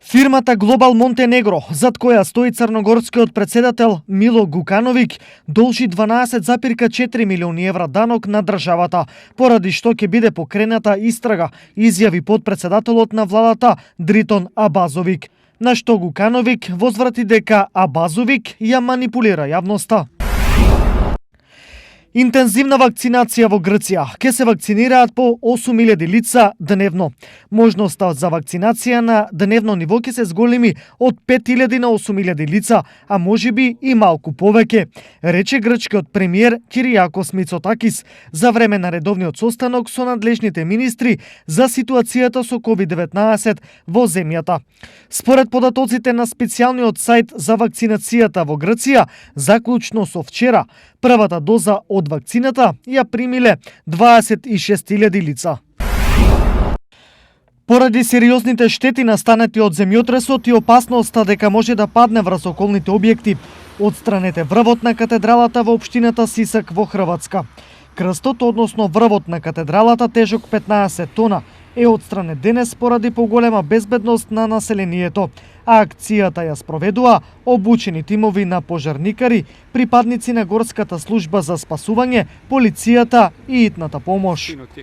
Фирмата Глобал Монтенегро, зад која стои црногорскиот председател Мило Ѓукановиќ, должи 12,4 милиони евра данок на државата, поради што ќе биде покрената истрага, изјави подпредседателот на владата Дритон Абазовиќ. На што Ѓукановиќ возврати дека Абазовиќ ја манипулира јавноста. Интензивна вакцинација во Грција. Ке се вакцинираат по 8.000 лица дневно. Можноста за вакцинација на дневно ниво ќе се зголеми од 5.000 на 8.000 лица, а можеби и малку повеќе, рече грчкиот премиер Киријакос Мицотакис за време на редовниот состанок со надлежните министри за ситуацијата со COVID-19 во земјата. Според податоците на специјалниот сајт за вакцинацијата во Грција, заклучно со вчера, првата доза од вакцината ја примиле 26.000 лица. Поради сериозните штети настанати од земјотресот и опасноста дека може да падне врз околните објекти, отстранете врвот на катедралата во општината Сисак во Хрватска. Крстот, односно врвот на катедралата тежок 15 тона, е отстранет денес поради поголема безбедност на населението, а акцијата ја спроведува обучени тимови на пожарникари, припадници на горската служба за спасување, полицијата и итната помош.